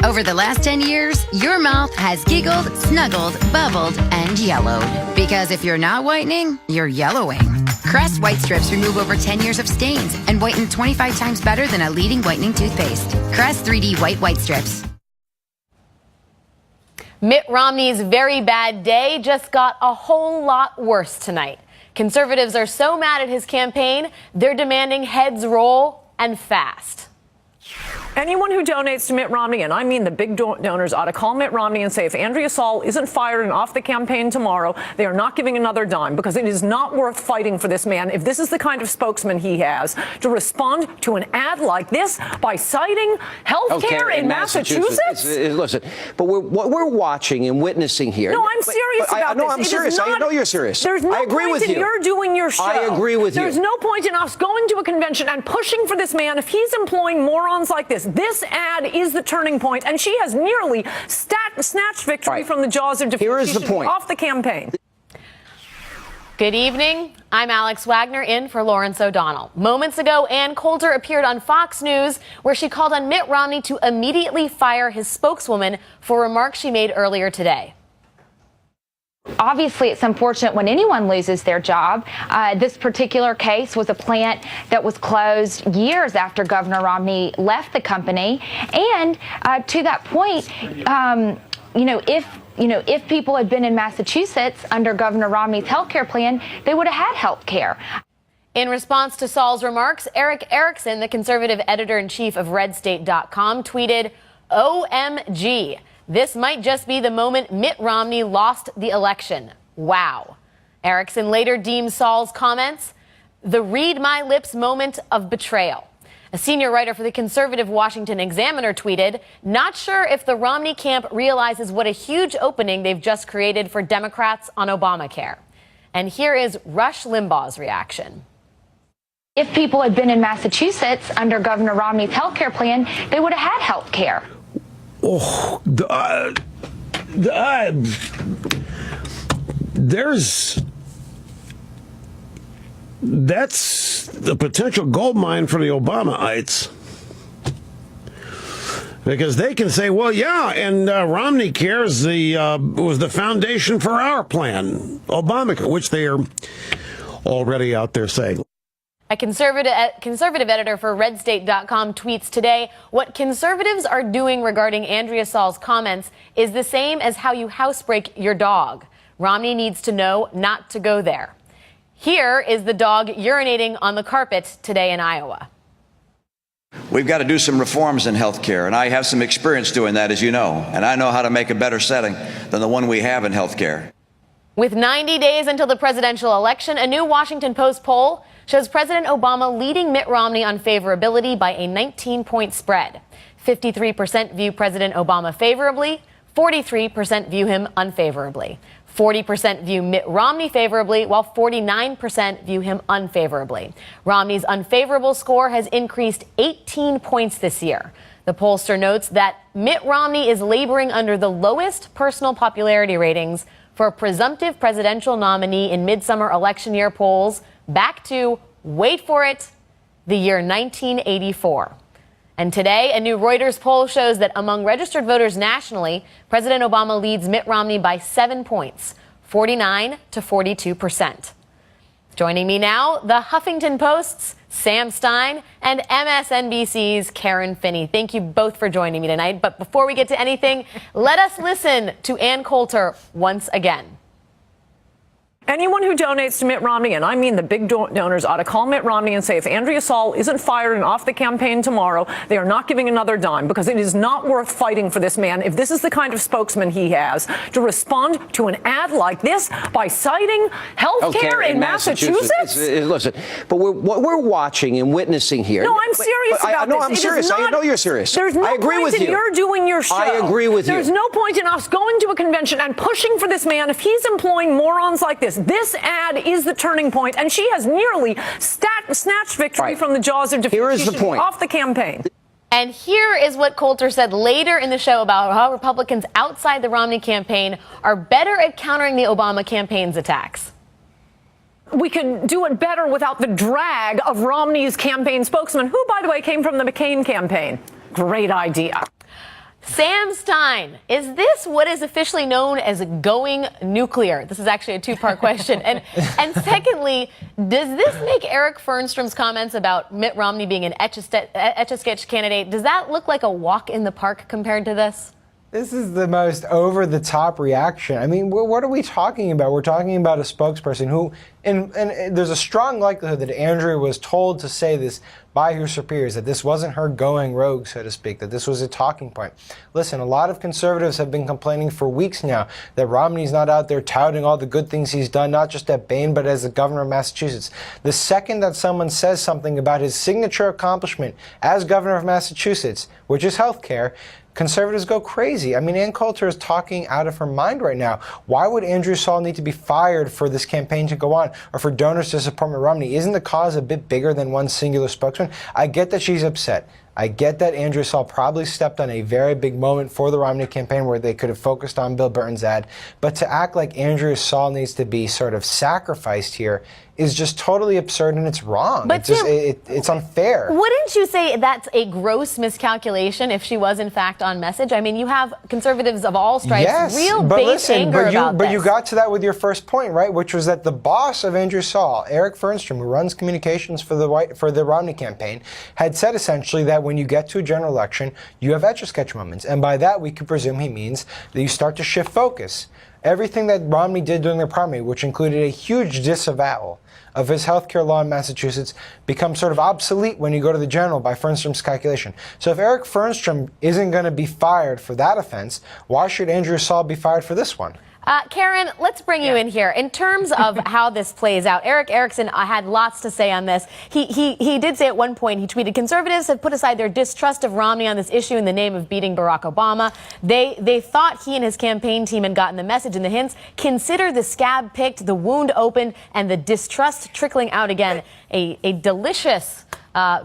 Over the last 10 years, your mouth has giggled, snuggled, bubbled, and yellowed. Because if you're not whitening, you're yellowing. Crest White Strips remove over 10 years of stains and whiten 25 times better than a leading whitening toothpaste. Crest 3D White Strips. Mitt Romney's very bad day just got a whole lot worse tonight. Conservatives are so mad at his campaign, they're demanding heads roll and fast. Anyone who donates to Mitt Romney, and I mean the big donors, ought to call Mitt Romney and say if Andrea Saul isn't fired and off the campaign tomorrow, they are not giving another dime, because it is not worth fighting for this man, if this is the kind of spokesman he has, to respond to an ad like this by citing health care in Massachusetts. Listen, but what we're watching and witnessing here. No, I'm serious about this. No, I'm serious. I know you're serious. There's no point in your doing your show. I agree with you. There's no point in us going to a convention and pushing for this man if he's employing morons like this. This ad is the turning point, and she has nearly snatched victory from the jaws of defeat. Here is the point. Off the campaign. Good evening. I'm Alex Wagner in for Lawrence O'Donnell. Moments ago, Ann Coulter appeared on Fox News, where she called on Mitt Romney to immediately fire his spokeswoman for remarks she made earlier today. Obviously, it's unfortunate when anyone loses their job. This particular case was a plant that was closed years after Governor Romney left the company. And to that point, if people had been in Massachusetts under Governor Romney's health care plan, they would have had health care. In response to Saul's remarks, Eric Erickson, the conservative editor-in-chief of RedState.com, tweeted, "OMG. This might just be the moment Mitt Romney lost the election. Wow." Erickson later deemed Saul's comments the read my lips moment of betrayal. A senior writer for the conservative Washington Examiner tweeted, "Not sure if the Romney camp realizes what a huge opening they've just created for Democrats on Obamacare." And here is Rush Limbaugh's reaction. If people had been in Massachusetts under Governor Romney's health care plan, they would have had health care. Oh, that's the potential gold mine for the Obamaites. Because they can say, well, yeah, and Romney Cares was the foundation for our plan, Obamacare, which they are already out there saying. A conservative editor for RedState.com tweets today, "What conservatives are doing regarding Andrea Saul's comments is the same as how you housebreak your dog. Romney needs to know not to go there." Here is the dog urinating on the carpet today in Iowa. We've got to do some reforms in health care, and I have some experience doing that, as you know, and I know how to make a better setting than the one we have in health care. With 90 days until the presidential election, a new Washington Post poll shows President Obama leading Mitt Romney on favorability by a 19-point spread. 53% view President Obama favorably, 43% view him unfavorably. 40% view Mitt Romney favorably, while 49% view him unfavorably. Romney's unfavorable score has increased 18 points this year. The pollster notes that Mitt Romney is laboring under the lowest personal popularity ratings for a presumptive presidential nominee in midsummer election year polls back to, wait for it, the year 1984. And today, a new Reuters poll shows that among registered voters nationally, President Obama leads Mitt Romney by 7 points, 49 to 42%. Joining me now, the Huffington Post's Sam Stein and MSNBC's Karen Finney. Thank you both for joining me tonight. But before we get to anything, let us listen to Ann Coulter once again. Anyone who donates to Mitt Romney, and I mean the big donors, ought to call Mitt Romney and say if Andrea Saul isn't fired and off the campaign tomorrow, they are not giving another dime, because it is not worth fighting for this man, if this is the kind of spokesman he has, to respond to an ad like this by citing health care in Massachusetts. Listen, but what we're watching and witnessing here. No, I'm serious about this. No, I'm serious. I know you're serious. There's no point in your doing your show. I agree with you. There's no point in us going to a convention and pushing for this man if he's employing morons like this. This ad is the turning point, and she has nearly snatched victory from the jaws of defeat. Here is the point. Off the campaign. And here is what Coulter said later in the show about how Republicans outside the Romney campaign are better at countering the Obama campaign's attacks. We can do it better without the drag of Romney's campaign spokesman, who, by the way, came from the McCain campaign. Great idea. Sam Stein, is this what is officially known as going nuclear? This is actually a two-part question. And secondly, does this make Eric Fernstrom's comments about Mitt Romney being an Etch-a-Sketch candidate, does that look like a walk in the park compared to this? This is the most over-the-top reaction. I mean, what are we talking about? We're talking about a spokesperson who, and there's a strong likelihood that Andrea was told to say this by her superiors, that this wasn't her going rogue, so to speak, that this was a talking point. Listen, a lot of conservatives have been complaining for weeks now that Romney's not out there touting all the good things he's done, not just at Bain, but as the governor of Massachusetts. The second that someone says something about his signature accomplishment as governor of Massachusetts, which is health care, conservatives go crazy. I mean, Ann Coulter is talking out of her mind right now. Why would Andrea Saul need to be fired for this campaign to go on, or for donors to support Mitt Romney? Isn't the cause a bit bigger than one singular spokesman? I get that she's upset. I get that Andrea Saul probably stepped on a very big moment for the Romney campaign where they could have focused on Bill Burton's ad. But to act like Andrea Saul needs to be sort of sacrificed here is just totally absurd, and it's wrong. But it's unfair. Wouldn't you say that's a gross miscalculation if she was in fact on message? I mean, you have conservatives of all stripes, yes, real but base listen, anger about this. But you got to that with your first point, right? Which was that the boss of Andrea Saul, Eric Fernstrom, who runs communications for the Romney campaign, had said essentially that when you get to a general election, you have Etch-a-Sketch moments, and by that we could presume he means that you start to shift focus. Everything that Romney did during the primary, which included a huge disavowal of his health care law in Massachusetts, becomes sort of obsolete when you go to the general by Fernstrom's calculation. So if Eric Fernstrom isn't going to be fired for that offense, why should Andrea Saul be fired for this one? Karen, let's bring you in here. In terms of how this plays out, Eric Erickson had lots to say on this. He did say at one point, he tweeted, conservatives have put aside their distrust of Romney on this issue in the name of beating Barack Obama. They thought he and his campaign team had gotten the message and the hints. Consider the scab picked, the wound opened, and the distrust trickling out again. A delicious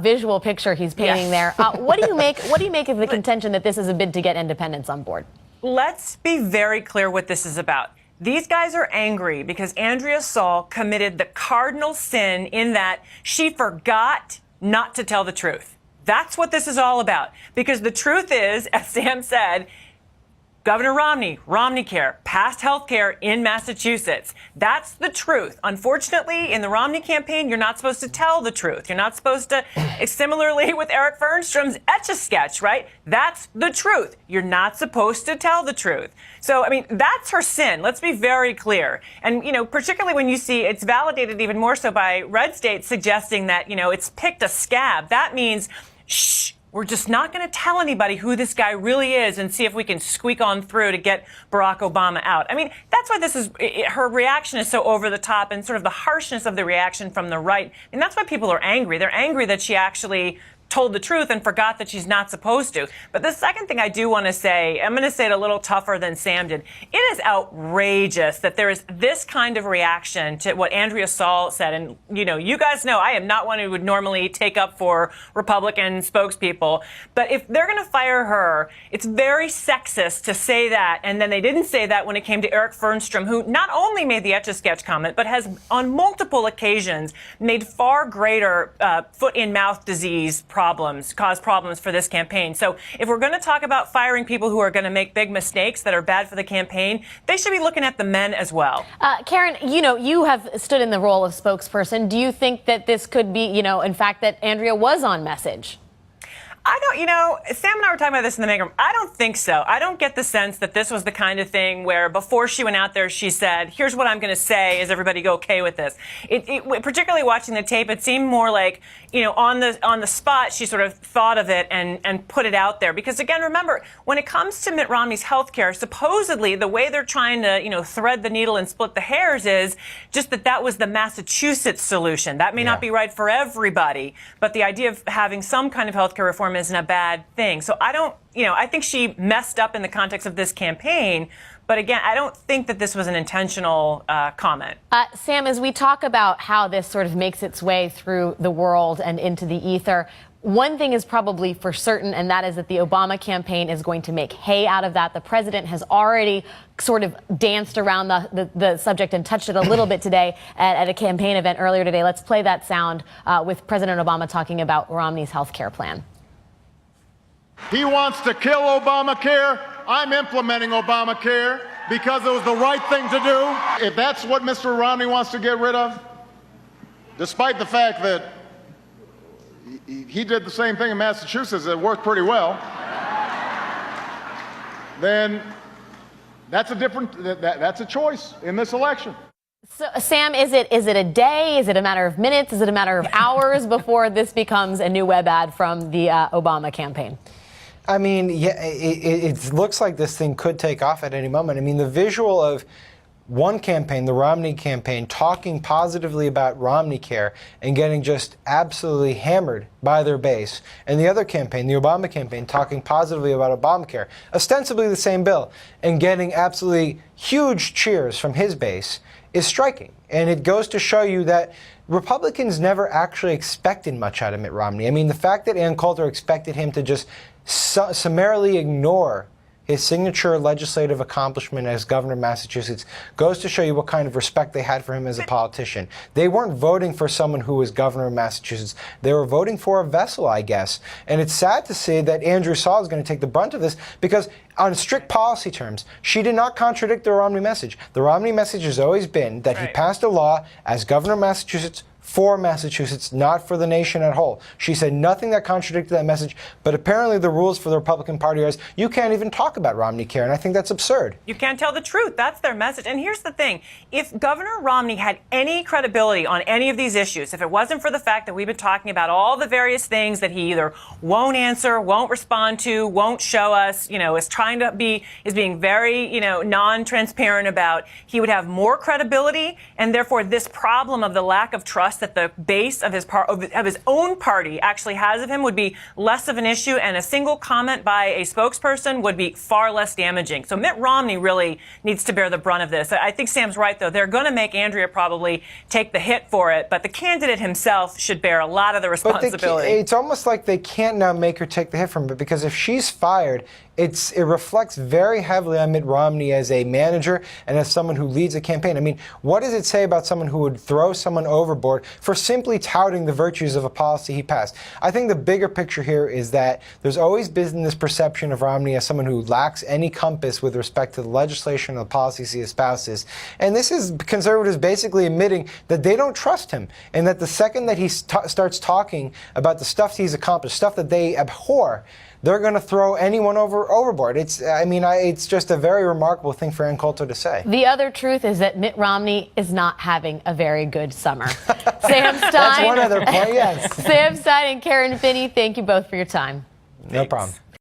visual picture he's painting there. What do you make of the contention that this is a bid to get independents on board? Let's be very clear what this is about. These guys are angry because Andrea Saul committed the cardinal sin in that she forgot not to tell the truth. That's what this is all about. Because the truth is, as Sam said, Governor Romney, Romney Care, passed health care in Massachusetts. That's the truth. Unfortunately, in the Romney campaign, you're not supposed to tell the truth. You're not supposed to, similarly with Eric Fernstrom's Etch-a-Sketch, right? That's the truth. You're not supposed to tell the truth. So, I mean, that's her sin. Let's be very clear. And, you know, particularly when you see it's validated even more so by red states suggesting that, you know, it's picked a scab. That means, shh. We're just not going to tell anybody who this guy really is and see if we can squeak on through to get Barack Obama out. I mean, that's why her reaction is so over the top, and sort of the harshness of the reaction from the right. And that's why people are angry. They're angry that she actually told the truth and forgot that she's not supposed to. But the second thing I do want to say, I'm going to say it a little tougher than Sam did. It is outrageous that there is this kind of reaction to what Andrea Saul said. And, you know, you guys know I am not one who would normally take up for Republican spokespeople. But if they're going to fire her, it's very sexist to say that. And then they didn't say that when it came to Eric Fernstrom, who not only made the Etch-a-Sketch comment, but has on multiple occasions made far greater foot-in-mouth disease caused problems for this campaign. So if we're going to talk about firing people who are going to make big mistakes that are bad for the campaign, they should be looking at the men as well. Karen, you know, you have stood in the role of spokesperson. Do you think that this could be, you know, in fact, that Andrea was on message? I don't, you know, Sam and I were talking about this in the making room. I don't think so. I don't get the sense that this was the kind of thing where before she went out there, she said, here's what I'm going to say. Is everybody okay with this? Particularly watching the tape, it seemed more like, you know, on the spot, she sort of thought of it and put it out there. Because again, remember, when it comes to Mitt Romney's health care, supposedly the way they're trying to, you know, thread the needle and split the hairs is just that was the Massachusetts solution. That may not be right for everybody, but the idea of having some kind of health care reform isn't a bad thing. So I think she messed up in the context of this campaign. But again, I don't think that this was an intentional comment. Sam, as we talk about how this sort of makes its way through the world and into the ether, one thing is probably for certain, and that is that the Obama campaign is going to make hay out of that. The president has already sort of danced around the subject and touched it a little bit today at a campaign event earlier today. Let's play that sound with President Obama talking about Romney's health care plan. He wants to kill Obamacare. I'm implementing Obamacare because it was the right thing to do. If that's what Mr. Romney wants to get rid of, despite the fact that he did the same thing in Massachusetts, it worked pretty well, then that's a choice in this election. So, Sam, is it a day? Is it a matter of minutes? Is it a matter of hours before this becomes a new web ad from the Obama campaign? I mean, yeah, it looks like this thing could take off at any moment. I mean, the visual of one campaign, the Romney campaign, talking positively about Romneycare and getting just absolutely hammered by their base, and the other campaign, the Obama campaign, talking positively about Obamacare, ostensibly the same bill, and getting absolutely huge cheers from his base, is striking. And it goes to show you that Republicans never actually expected much out of Mitt Romney. I mean, the fact that Ann Coulter expected him to just summarily ignore his signature legislative accomplishment as governor of Massachusetts goes to show you what kind of respect they had for him as a politician. They weren't voting for someone who was governor of Massachusetts. They were voting for a vessel, I guess. And it's sad to see that Andrea Saul is going to take the brunt of this because on strict policy terms, she did not contradict the Romney message. The Romney message has always been that he passed a law as governor of Massachusetts for Massachusetts, not for the nation at whole. She said nothing that contradicted that message, but apparently the rules for the Republican Party are you can't even talk about Romneycare, and I think that's absurd. You can't tell the truth. That's their message. And here's the thing. If Governor Romney had any credibility on any of these issues, if it wasn't for the fact that we've been talking about all the various things that he either won't answer, won't respond to, won't show us, is being very, non-transparent about, he would have more credibility, and therefore this problem of the lack of trust that the base of his own party actually has of him would be less of an issue, and a single comment by a spokesperson would be far less damaging. So Mitt Romney really needs to bear the brunt of this. I think Sam's right, though. They're going to make Andrea probably take the hit for it, but the candidate himself should bear a lot of the responsibility. It's almost like they can't now make her take the hit from it, because if she's fired, it reflects very heavily on Mitt Romney as a manager and as someone who leads a campaign. I mean, what does it say about someone who would throw someone overboard for simply touting the virtues of a policy he passed? I think the bigger picture here is that there's always been this perception of Romney as someone who lacks any compass with respect to the legislation or the policies he espouses. And this is conservatives basically admitting that they don't trust him, and that the second that he starts talking about the stuff he's accomplished, stuff that they abhor, they're going to throw anyone overboard. It's just a very remarkable thing for Ann Coulter to say. The other truth is that Mitt Romney is not having a very good summer. Sam Stein. That's one other point, yes. Sam Stein and Karen Finney, thank you both for your time. No problem.